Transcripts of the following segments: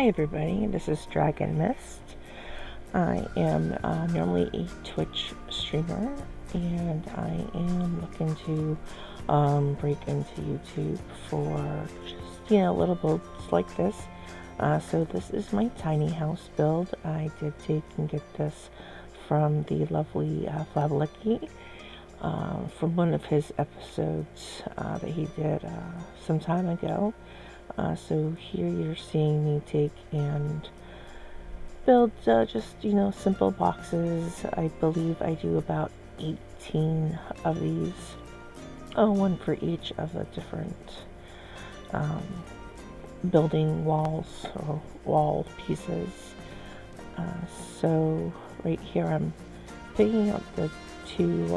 Hi everybody, this is Dragon Mist. I am normally a Twitch streamer, and I am looking to break into YouTube for just, little builds like this. So this is my tiny house build. I did take and get this from the lovely Flabaliki from one of his episodes that he did some time ago. So here you're seeing me take and build just, simple boxes. I believe I do about 18 of these. One for each of the different building walls or wall pieces. So right here I'm picking up the two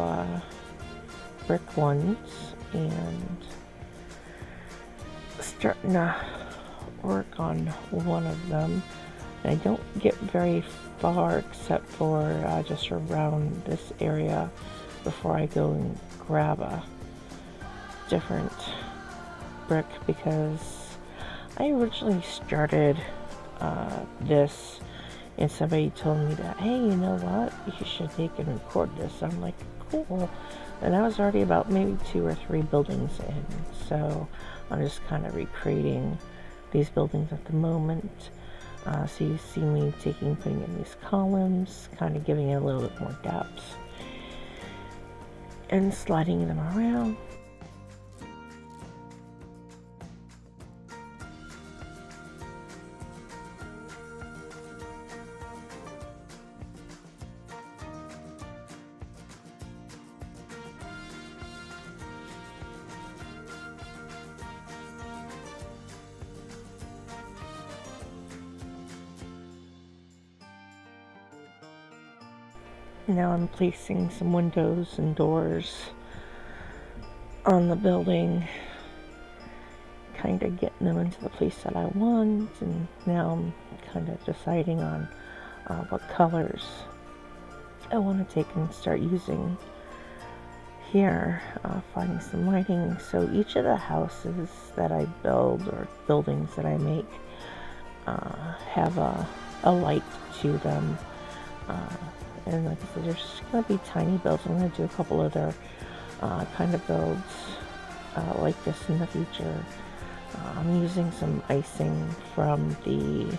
brick ones and starting to work on one of them. And I don't get very far except for just around this area before I go and grab a different brick, because I originally started this and somebody told me that, hey, you know what, you should take and record this. I'm like, cool. And I was already about maybe 2 or 3 buildings in, so I'm just kind of recreating these buildings at the moment. So you see me putting in these columns, kind of giving it a little bit more depth, and sliding them around. Now I'm placing some windows and doors on the building, kind of getting them into the place that I want, and now I'm kind of deciding on what colors I want to take and start using here, finding some lighting. So each of the houses that I build or buildings that I make have a light to them. And like I said, there's going to be tiny builds. I'm going to do a couple other kind of builds like this in the future. I'm using some icing from the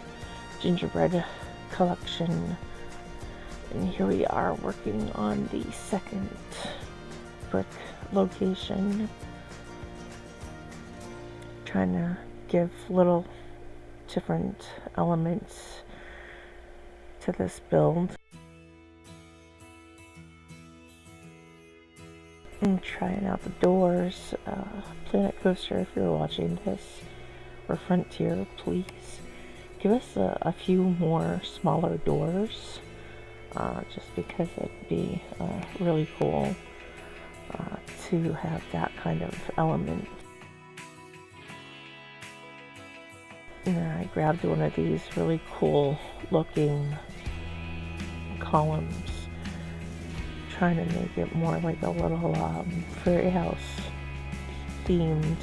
gingerbread collection. And here we are working on the second brick location. Trying to give little different elements to this build. And trying out the doors. Planet Coaster, if you're watching this, or Frontier, please give us a few more smaller doors, just because it'd be really cool to have that kind of element. And I grabbed one of these really cool looking columns, trying to make it more like a little fairy house themed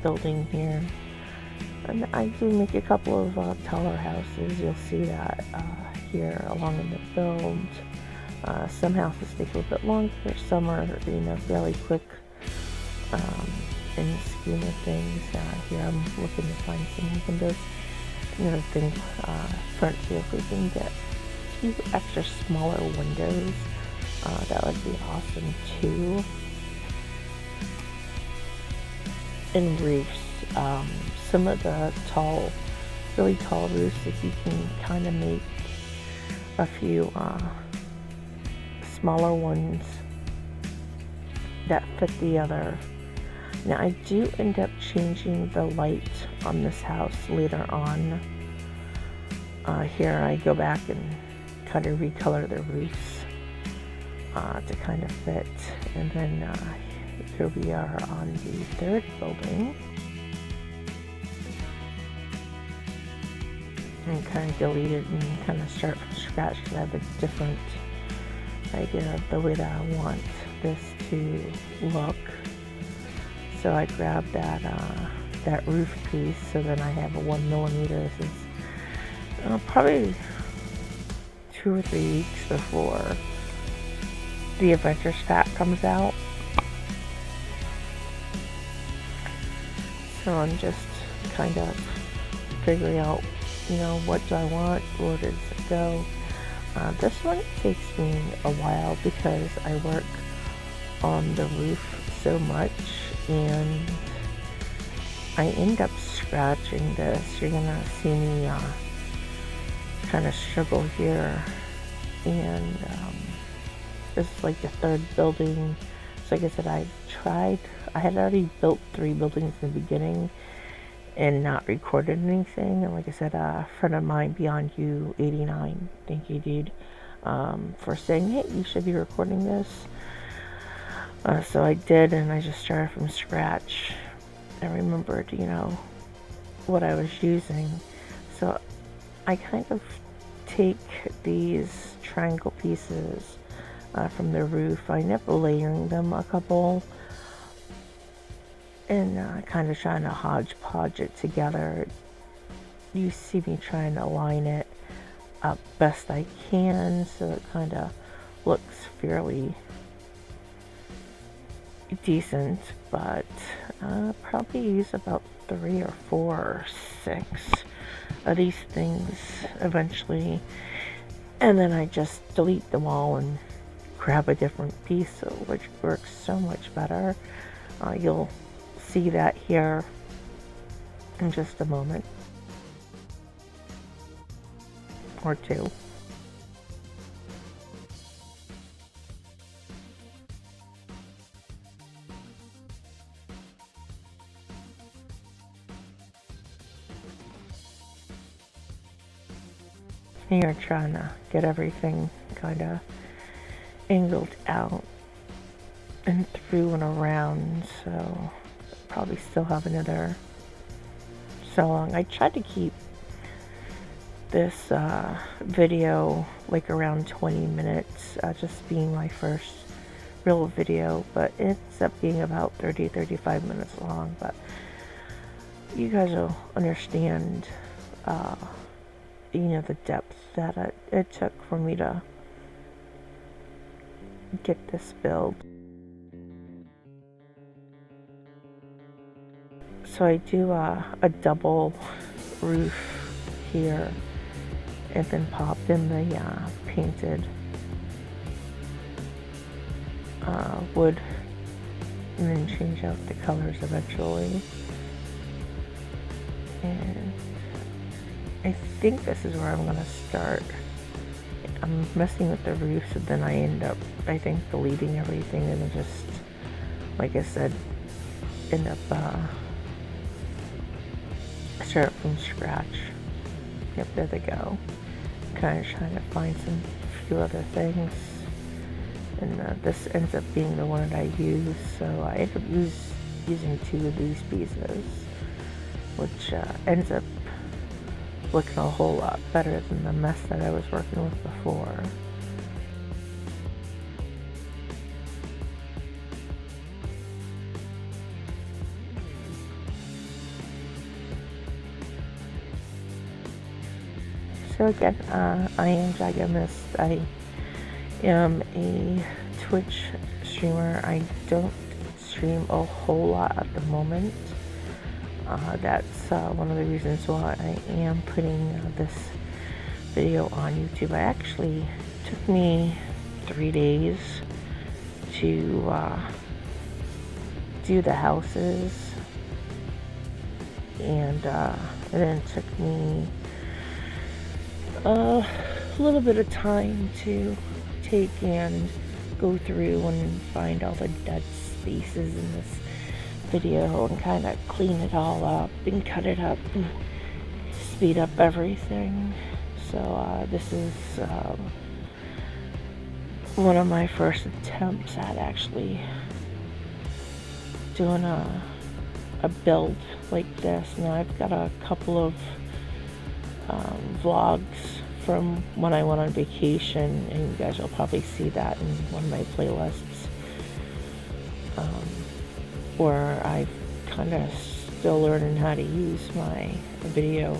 building here. And I do make a couple of taller houses. You'll see that here along in the build. Some houses take a little bit longer, some are fairly quick in the scheme of things. Here I'm looking to find some windows. Another thing, Frontier, if we can get few extra smaller windows, that would be awesome too. And roofs, some of the really tall roofs, if you can kind of make a few smaller ones that fit the other. Now I do end up changing the light on this house later on. Here I go back and kind of recolor the roofs to kind of fit. And then here we are on the third building. And kind of delete it and kind of start from scratch, because I have a different idea of the way that I want this to look. So I grabbed that that roof piece, so then I have a 1mm. This is probably 2 or 3 weeks before the Adventures Pack comes out. So I'm just kind of figuring out, what do I want, where does it go. This one takes me a while because I work on the roof so much, and I end up scratching this. You're gonna see me kind of struggle here, and this is like the 3rd building. So like I said, I had already built 3 buildings in the beginning and not recorded anything. And like I said, a friend of mine, Beyond You 89, thank you, dude, for saying, hey, you should be recording this. So I did, and I just started from scratch. I remembered, what I was using. So I kind of take these triangle pieces from the roof. I end up layering them a couple, and kind of trying to hodgepodge it together. You see me trying to line it up best I can so it kind of looks fairly decent, but probably use about 3 or 4 or 6 of these things eventually, and then I just delete them all and grab a different piece, which works so much better. You'll see that here in just a moment or two. Here, trying to get everything kind of angled out and through and around, so probably still have another so long. I tried to keep this video like around 20 minutes, just being my first real video, but it ends up being about 30-35 minutes long. But you guys will understand the depth that it took for me to get this build. So I do a double roof here, and then pop in the painted wood, and then change out the colors eventually. And I think this is where I'm gonna start. I'm messing with the roof, so then I end up, I think, deleting everything, and then just, like I said, end up start from scratch. Yep, there they go. Kind of trying to find some few other things, and this ends up being the one that I use. So I end up using 2 of these pieces, which ends up looking a whole lot better than the mess that I was working with before. So again, I am Jagamist. I am a Twitch streamer. I don't stream a whole lot at the moment. That's one of the reasons why I am putting this video on YouTube. I actually took me 3 days to do the houses, and then it took me a little bit of time to take and go through and find all the dead spaces in this video and kind of clean it all up and cut it up and speed up everything. So this is one of my first attempts at actually doing a build like this. Now I've got a couple of vlogs from when I went on vacation, and you guys will probably see that in one of my playlists, where I kind of still learning how to use my video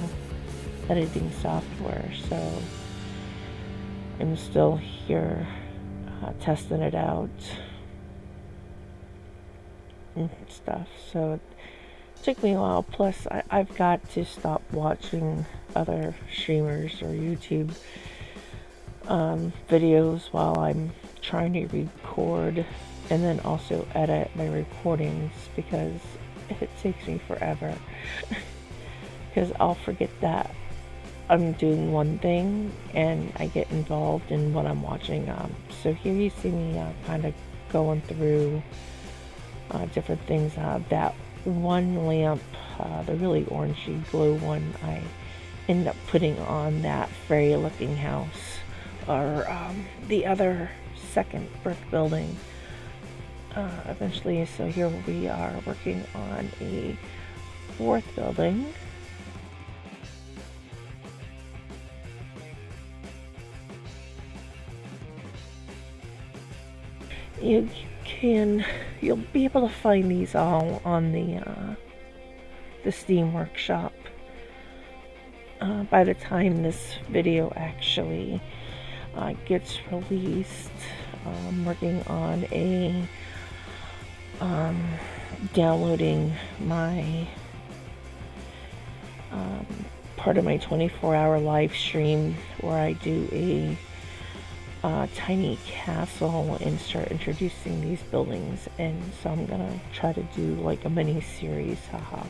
editing software, so I'm still here testing it out and stuff. So it took me a while. Plus, I've got to stop watching other streamers or YouTube videos while I'm trying to record and then also edit my recordings, because it takes me forever. Because I'll forget that I'm doing one thing and I get involved in what I'm watching. So here you see me kind of going through different things. That one lamp, the really orangey glow one, I ended up putting on that fairy looking house, or the other second brick building eventually. So here we are working on a fourth building. You'll be able to find these all on the Steam Workshop by the time this video actually gets released. I'm working on downloading my part of my 24-hour live stream where I do a tiny castle and start introducing these buildings. And so I'm gonna try to do like a mini series. Haha.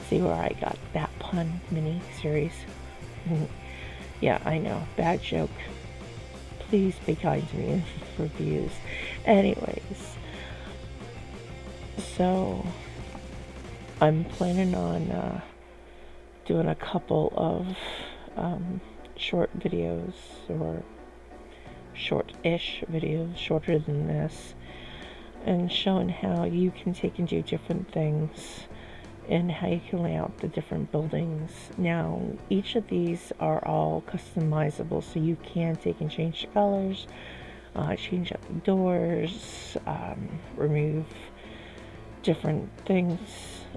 See where I got that pun, mini series. Yeah, I know, bad joke. Please be kind to me in reviews. Anyways, so I'm planning on doing a couple of short videos, or short-ish videos, shorter than this, and showing how you can take and do different things and how you can lay out the different buildings. Now, each of these are all customizable, so you can take and change the colors, change up the doors, remove different things,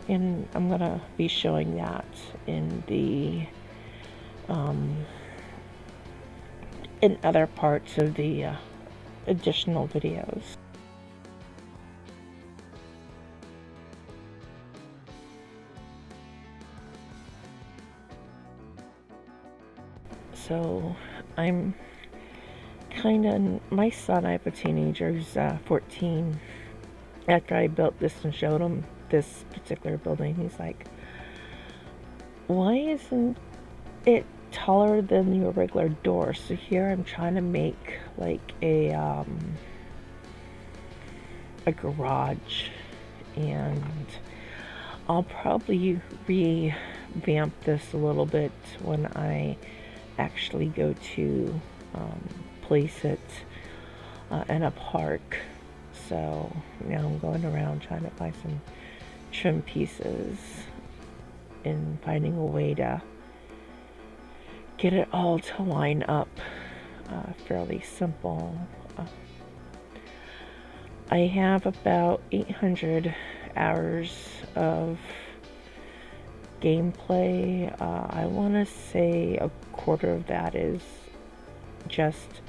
and I'm gonna be showing that in the in other parts of the additional videos. So I'm kind of, my son, I have a teenager who's 14. After I built this and showed him this particular building, he's like, why isn't it taller than your regular door? So here I'm trying to make like a garage, and I'll probably revamp this a little bit when I actually go to place it in a park. So now I'm going around trying to find some trim pieces and finding a way to get it all to line up. Fairly simple. I have about 800 hours of gameplay. I want to say a quarter of that is just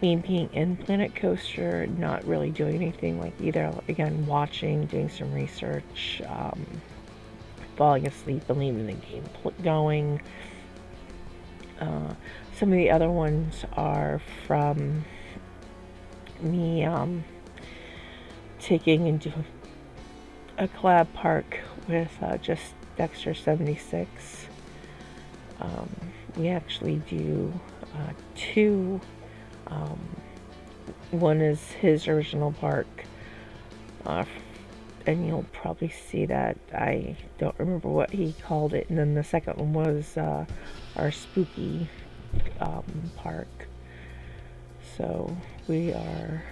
me being in Planet Coaster, not really doing anything, like either, again, watching, doing some research, falling asleep and leaving the game going. Some of the other ones are from me taking and doing a collab park with just Dexter 76. We actually do two. One is his original park, and you'll probably see that. I don't remember what he called it. And then the second one was our spooky park. So we are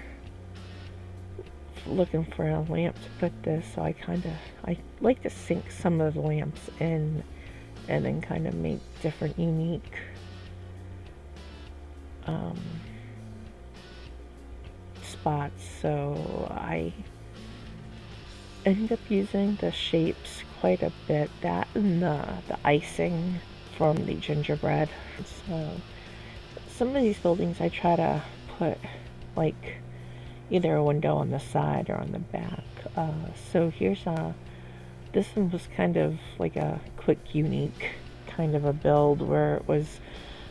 looking for a lamp to put this. So I like to sync some of the lamps in, and then kind of make different unique spots. So end up using the shapes quite a bit. That and the icing from the gingerbread. So some of these buildings I try to put like either a window on the side or on the back. So here's this one was kind of like a quick, unique kind of a build where it was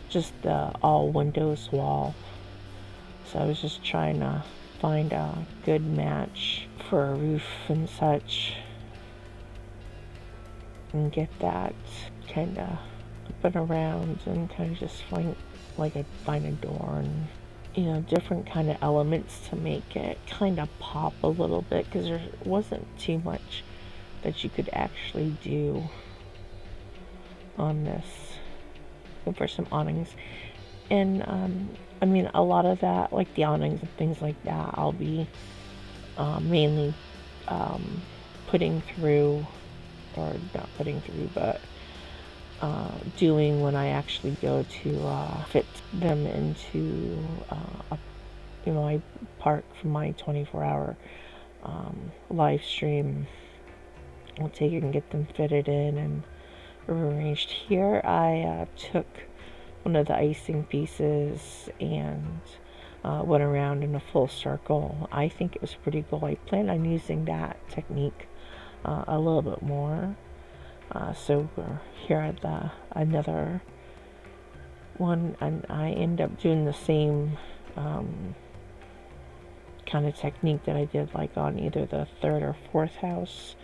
just the all windows wall. So I was just trying to find a good match for a roof and such and get that kind of up and around and kind of just find a door and different kind of elements to make it kind of pop a little bit, because there wasn't too much that you could actually do on this for some awnings. And I mean, a lot of that, like the awnings and things like that, I'll be mainly putting through, or not putting through, but doing when I actually go to fit them into I park for my 24-hour live stream. I'll take it and get them fitted in and rearranged. Here I took one of the icing pieces and went around in a full circle. I think it was pretty cool. I plan on using that technique a little bit more. So we're here at another one, and I end up doing the same kind of technique that I did like on either the third or fourth house,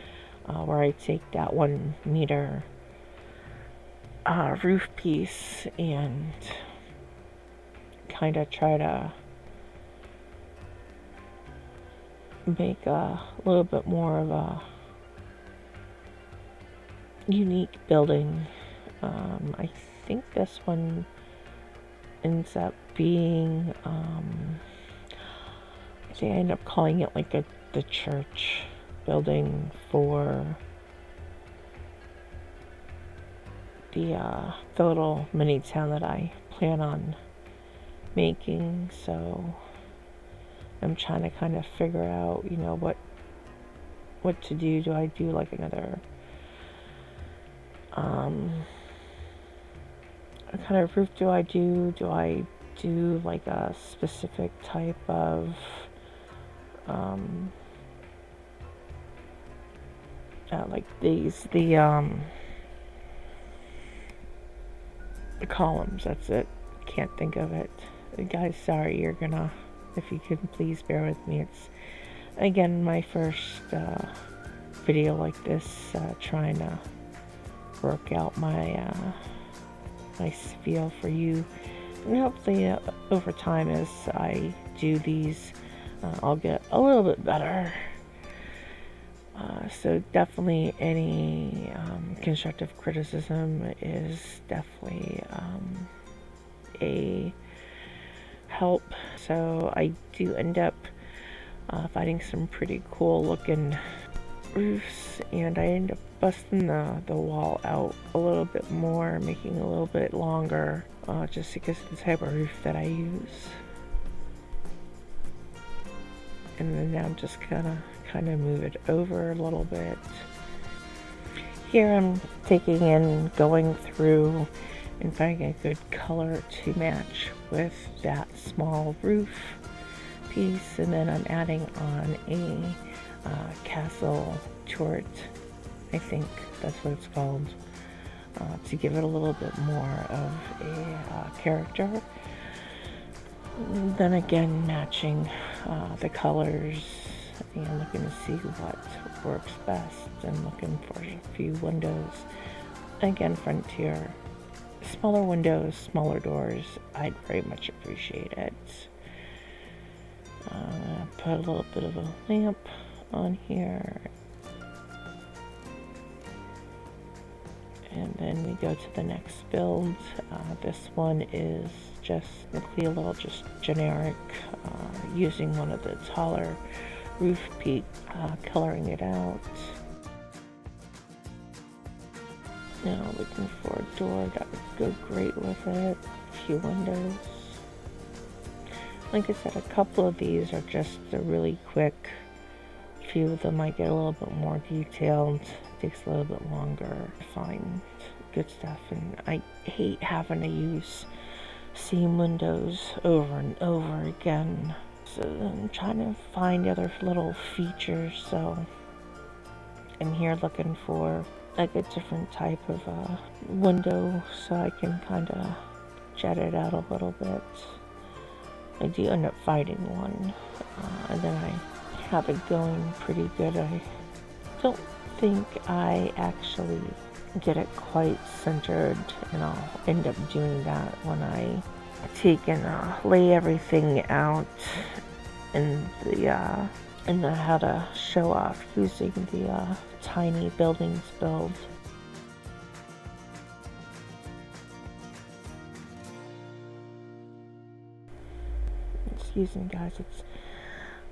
where I take that 1 meter roof piece and kind of try to make a little bit more of a unique building. I think this one ends up being I think I end up calling it like the church building for the little mini town that I plan on making. So I'm trying to kind of figure out, what to do. Do I do like another what kind of roof do I do? Do I do like a specific type of like the columns, that's it. Can't think of it. Guys, sorry, if you could please bear with me. It's, again, my first video like this, trying to work out my spiel for you. And hopefully, over time, as I do these, I'll get a little bit better. So definitely any constructive criticism is definitely a help. So I do end up finding some pretty cool looking roofs, and I end up busting the wall out a little bit more, making it a little bit longer, just because of the type of roof that I use. And then now I'm just kind of move it over a little bit. Here I'm taking in, going through and finding a good color to match with that small roof piece, and then I'm adding on a castle turret, I think that's what it's called, to give it a little bit more of a character. And then again, matching the colors and looking to see what works best, and looking for a few windows. Again, Frontier, smaller windows, smaller doors, I'd very much appreciate it. Put a little bit of a lamp on here, and then we go to the next build. This one is just a little just generic, using one of the taller roof peak, coloring it out. Now looking for a door that would go great with it. A few windows. Like I said, a couple of these are just a really quick few of them might get a little bit more detailed. It takes a little bit longer to find good stuff, and I hate having to use same windows over and over again. So I'm trying to find other little features, so I'm here looking for like a different type of window so I can kind of jet it out a little bit. I do end up finding one, and then I have it going pretty good. I don't think I actually get it quite centered, and I'll end up doing that when I take and lay everything out in the how to show off using the tiny buildings build. Excuse me guys, it's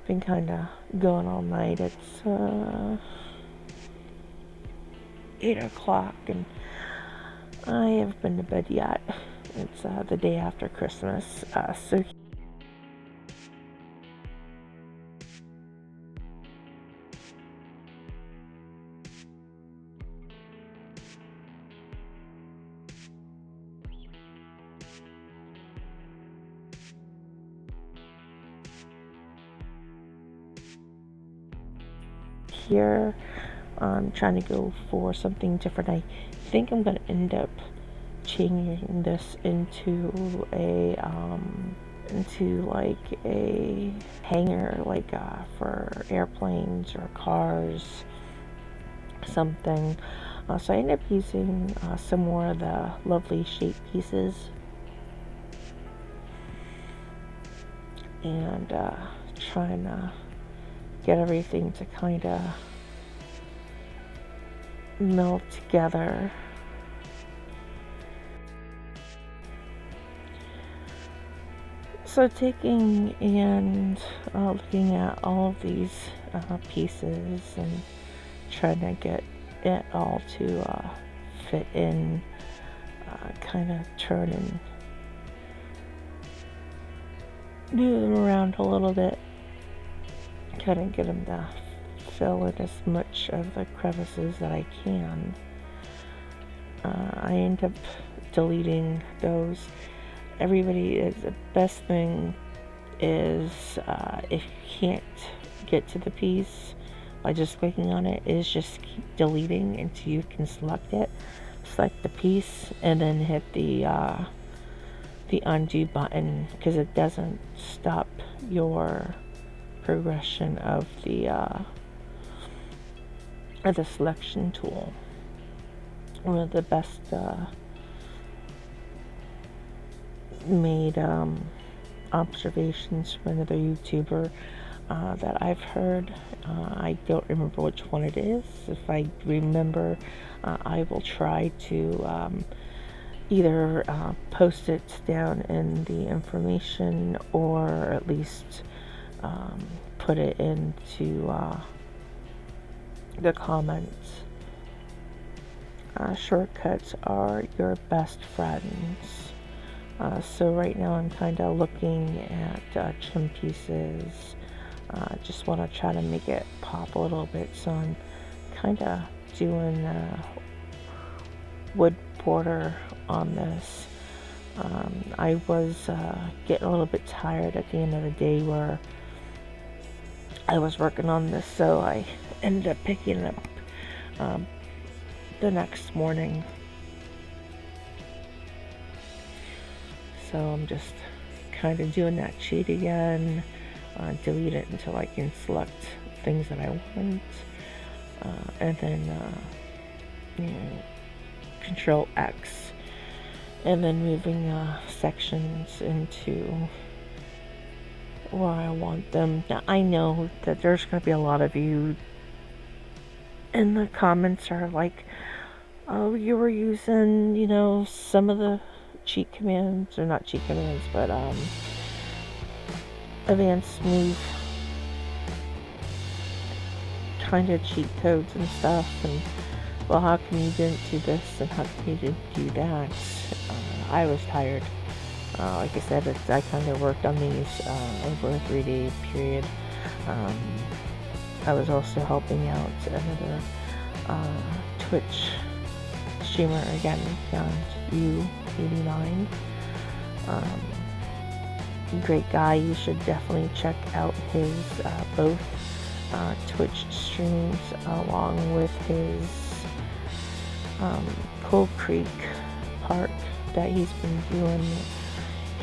been kind of going all night. It's 8 o'clock and I haven't been to bed yet. It's the day after Christmas, so here I'm trying to go for something different. I think I'm going to end up changing this into a like a hangar, like for airplanes or cars, something. So I end up using some more of the lovely shape pieces and trying to get everything to kind of melt together. So taking and looking at all of these pieces and trying to get it all to fit in, kind of turn and move them around a little bit, kind of get them to fill in as much of the crevices that I can. I end up deleting those. The best thing is if you can't get to the piece by just clicking on it, is just keep deleting until you can select it. Select the piece and then hit the undo button, because it doesn't stop your progression of the selection tool. One of the best made observations from another YouTuber that I've heard. I don't remember which one it is. If I remember, I will try to either post it down in the information or at least put it into the comments. Shortcuts are your best friends. So right now I'm kind of looking at trim pieces. Just want to try to make it pop a little bit. So I'm kind of doing wood border on this. I was getting a little bit tired at the end of the day where I was working on this, so I ended up picking it up the next morning. So I'm just kind of doing that sheet again, delete it until I can select things that I want, and then Control X, and then moving sections into where I want them. Now I know that there's going to be a lot of you in the comments are like, oh, you were using, some of the cheat commands, or not cheat commands, but advanced move kind of cheat codes and stuff, and well, how come you didn't do this and how come you didn't do that? I was tired. Like I said, I kind of worked on these over a 3-day period. I was also helping out another Twitch streamer, again, Beyond U89. Great guy. You should definitely check out his both Twitch streams along with his Coal Creek Park that he's been doing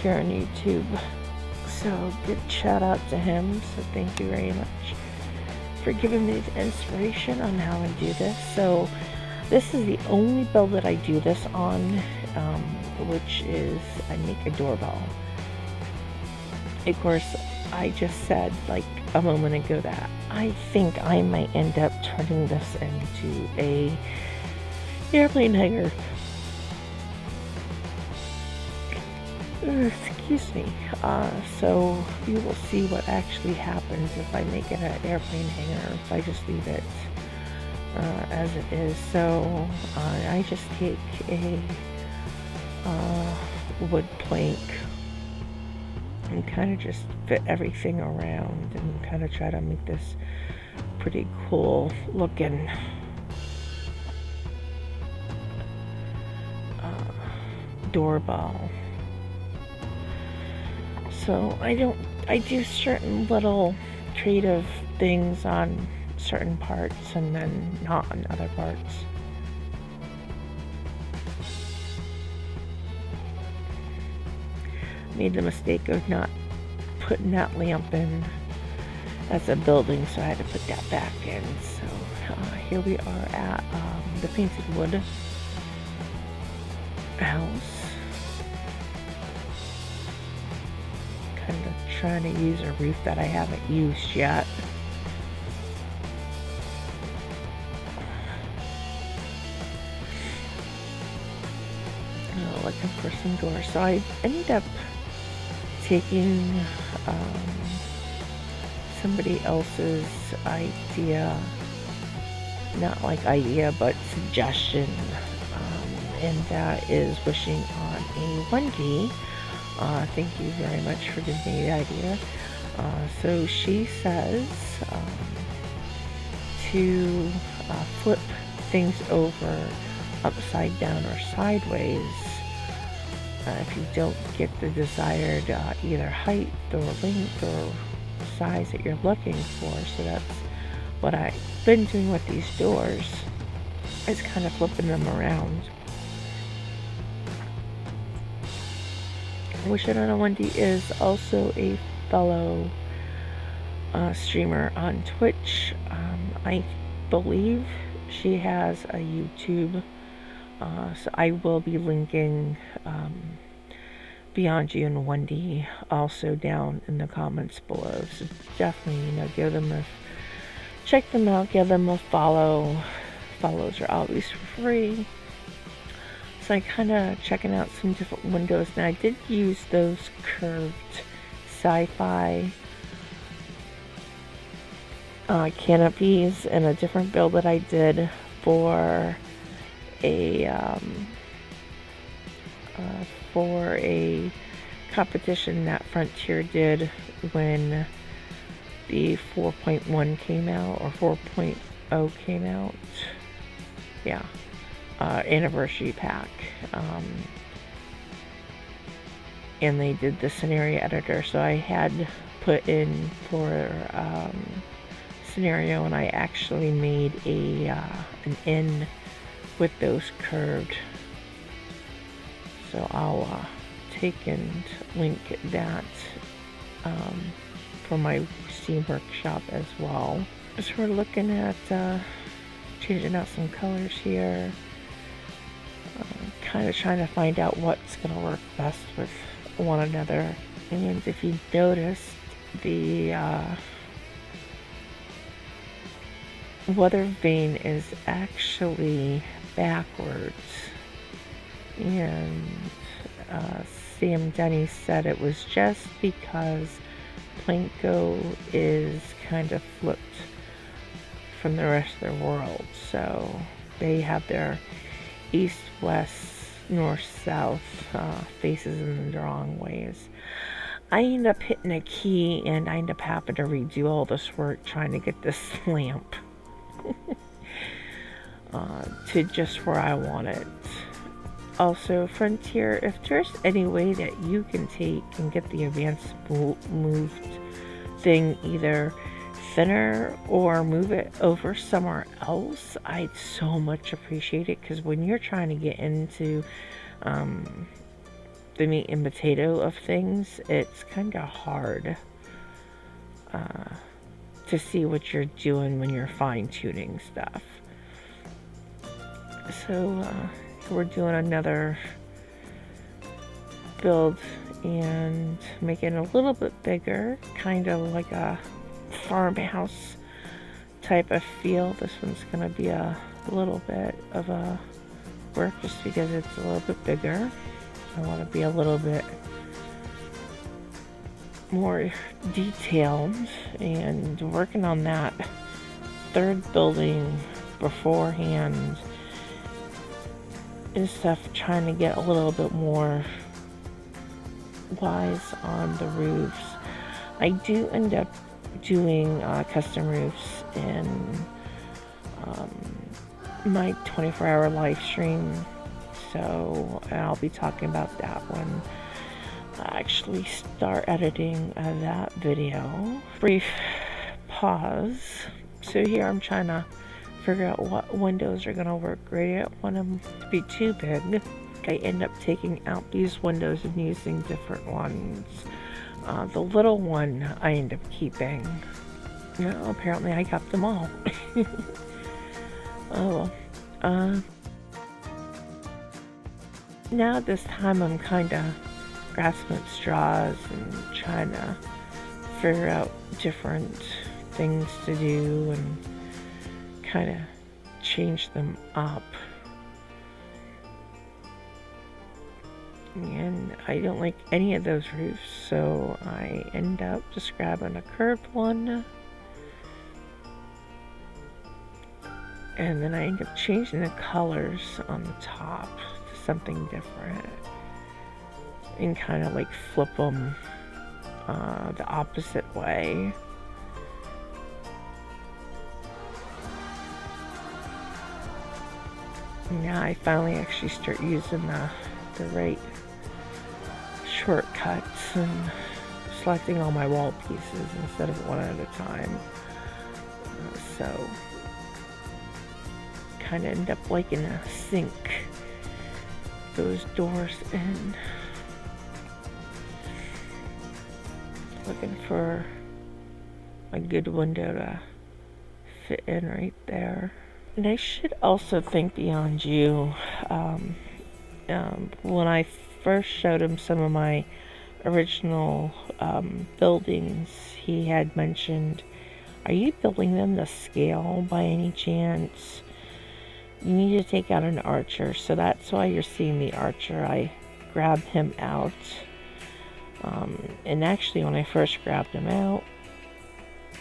here on YouTube. So good shout out to him. So thank you very much for giving me the inspiration on how to do this. So this is the only build that I do this on, which is I make a doorbell. Of course, I just said like a moment ago that I think I might end up turning this into a airplane hangar. Excuse me. So you will see what actually happens if I make it an airplane hangar, if I just leave it as it is. So I just take a wood plank and kind of just fit everything around and kind of try to make this pretty cool looking doorbell. So I do certain little creative things on certain parts and then not on other parts. Made the mistake of not putting that lamp in as a building, so I had to put that back in. So here we are at the painted wood house. Kind of trying to use a roof that I haven't used yet. Looking for some doors. So I ended up taking somebody else's idea, not like idea, but suggestion, and that is wishing on a Wendy. Thank you very much for giving me the idea. So she says to flip things over upside down or sideways if you don't get the desired either height or length or size that you're looking for. So that's what I've been doing with these doors, is kind of flipping them around. Wishing on a Wendy is also a fellow streamer on Twitch. I believe she has a YouTube, so I will be linking Beyond You and Wendy also down in the comments below. So definitely, give them a check them out, give them a follow. Follows are always free. So I kind of checking out some different windows. Now I did use those curved sci-fi canopies in a different build that I did for a competition that Frontier did when the 4.1 came out, or 4.0 came out. Yeah. Anniversary pack. And they did the scenario editor, so I had put in for scenario, and I actually made an N with those curved. So I'll take and link that for my Steam workshop as well. So we're looking at changing out some colors here. Kind of trying to find out what's going to work best with one another. And if you noticed, the weather vane is actually backwards. And Sam Denny said it was just because Planko is kind of flipped from the rest of the world. So they have their east, west, north, south faces in the wrong ways. I end up hitting a key and I end up having to redo all this work trying to get this lamp to just where I want it. Also, Frontier, if there's any way that you can take and get the advanced moved thing either thinner or move it over somewhere else, I'd so much appreciate it, because when you're trying to get into the meat and potato of things, it's kind of hard to see what you're doing when you're fine-tuning stuff. So we're doing another build and making it a little bit bigger, kind of like a farmhouse type of feel. This one's going to be a little bit of a work just because it's a little bit bigger. I want to be a little bit more detailed, and working on that third building beforehand and stuff, trying to get a little bit more wise on the roofs. I do end up doing custom roofs in my 24-hour live stream, so I'll be talking about that when I actually start editing that video. Brief pause. So here I'm trying to figure out what windows are going to work great. I don't want them to be too big. I end up taking out these windows and using different ones. The little one I end up keeping. No, apparently I got them all. Oh well. Now at this time I'm kind of grasping at straws and trying to figure out different things to do and kind of change them up. And I don't like any of those roofs, so I end up just grabbing a curved one, and then I end up changing the colors on the top to something different and kind of like flip them the opposite way. Now I finally actually start using the right shortcuts and selecting all my wall pieces instead of one at a time. So kind of end up liking to sink those doors in. Looking for a good window to fit in right there. And I should also think beyond you. When I first showed him some of my original buildings, he had mentioned, "Are you building them to scale by any chance? You need to take out an archer." So that's why you're seeing the archer. I grabbed him out. And actually when I first grabbed him out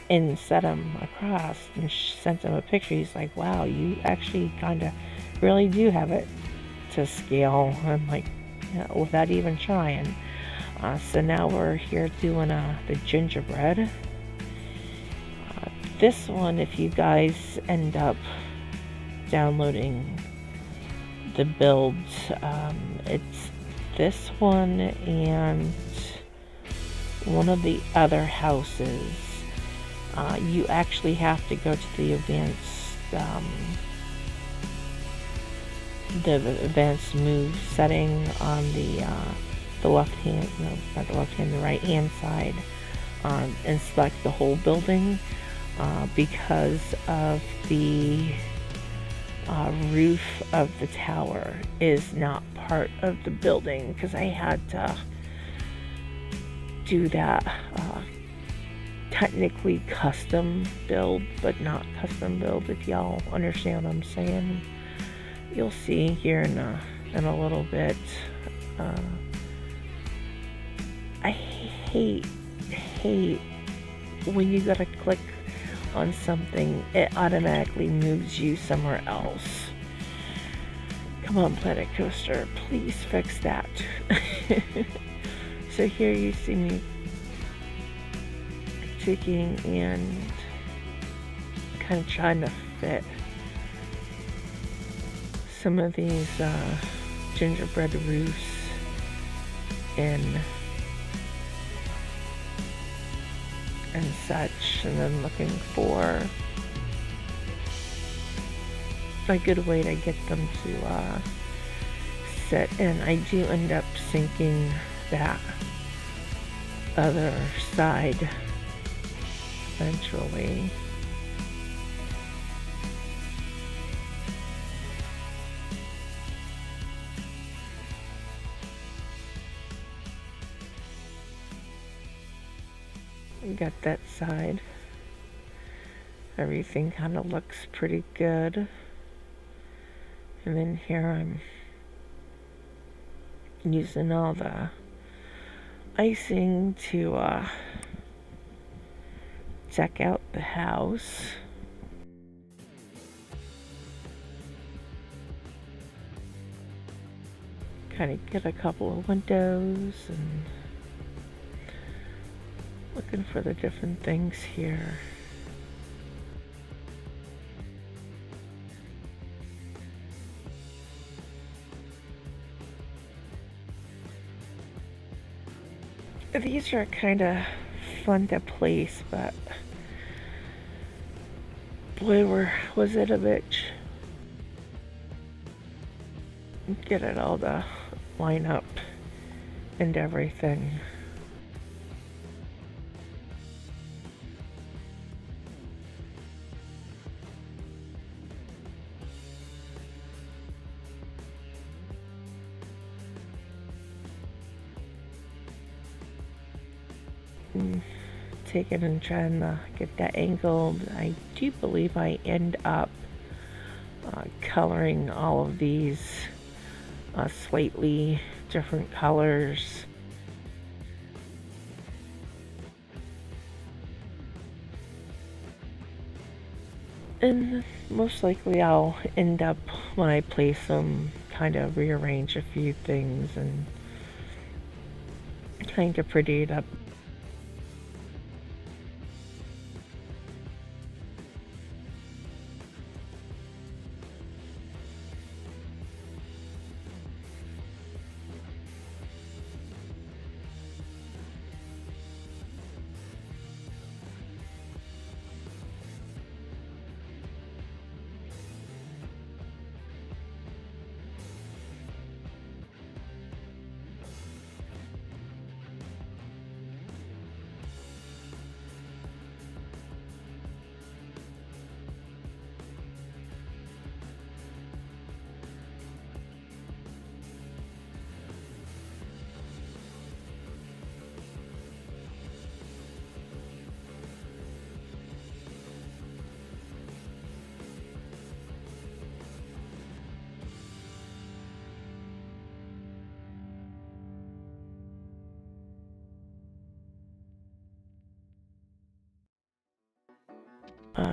and set him across and sent him a picture, he's like, "Wow, you actually kind of really do have it to scale." I'm like, yeah, without even trying. So now we're here doing the gingerbread. This one, if you guys end up downloading the builds, it's this one and one of the other houses. You actually have to go to the advanced move setting on the left hand, no, not the left hand, the right hand side, and select the whole building, because of the roof of the tower is not part of the building, because I had to do that technically custom build, but not custom build, if y'all understand what I'm saying. You'll see here in a little bit. I hate when you gotta click on something, it automatically moves you somewhere else. Come on, Planet Coaster, please fix that. So here you see me taking and kind of trying to fit some of these gingerbread roofs in and such, and then looking for a good way to get them to sit. And I do end up sinking that other side eventually. Got that side. Everything kind of looks pretty good. And then here I'm using all the icing to check out the house. Kind of get a couple of windows and looking for the different things here. These are kind of fun to place, but boy, was it a bitch. Get it all to line up and everything. Taking and trying to get that angled. I do believe I end up coloring all of these slightly different colors. And most likely I'll end up, when I place them, kind of rearrange a few things and kind of pretty it up.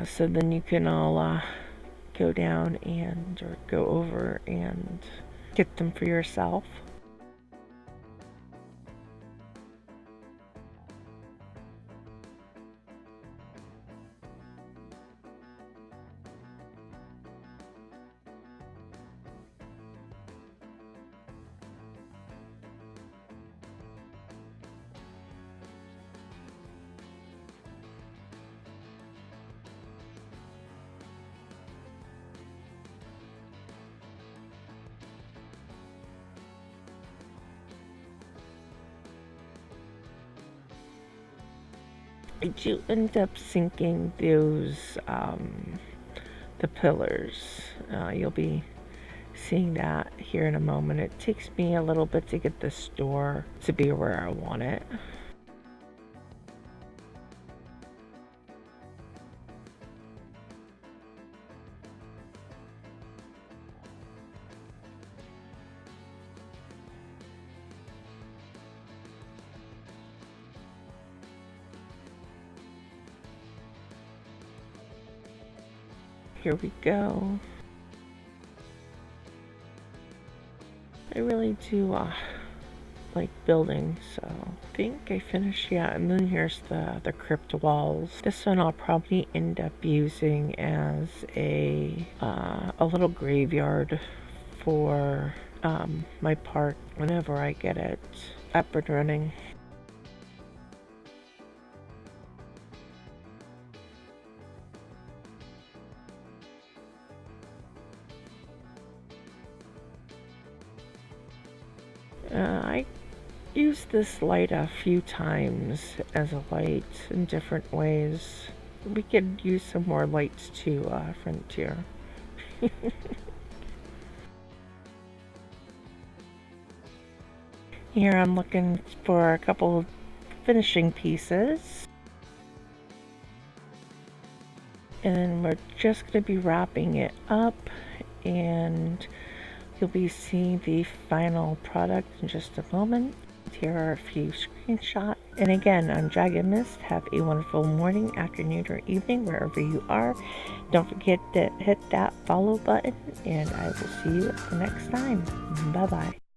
So then you can all go down and or go over and get them for yourself. I do end up sinking those, the pillars. You'll be seeing that here in a moment. It takes me a little bit to get this door to be where I want it. Here we go. I really do like building, so think I finished, yeah, and then here's the crypt walls. This one I'll probably end up using as a little graveyard for my park whenever I get it up and running. I used this light a few times as a light in different ways. We could use some more lights too, Frontier. Here I'm looking for a couple of finishing pieces. And then we're just going to be wrapping it up, and you'll be seeing the final product in just a moment. Here are a few screenshots. And again, I'm Dragon Mist. Have a wonderful morning, afternoon, or evening, wherever you are. Don't forget to hit that follow button, and I will see you the next time. Bye-bye.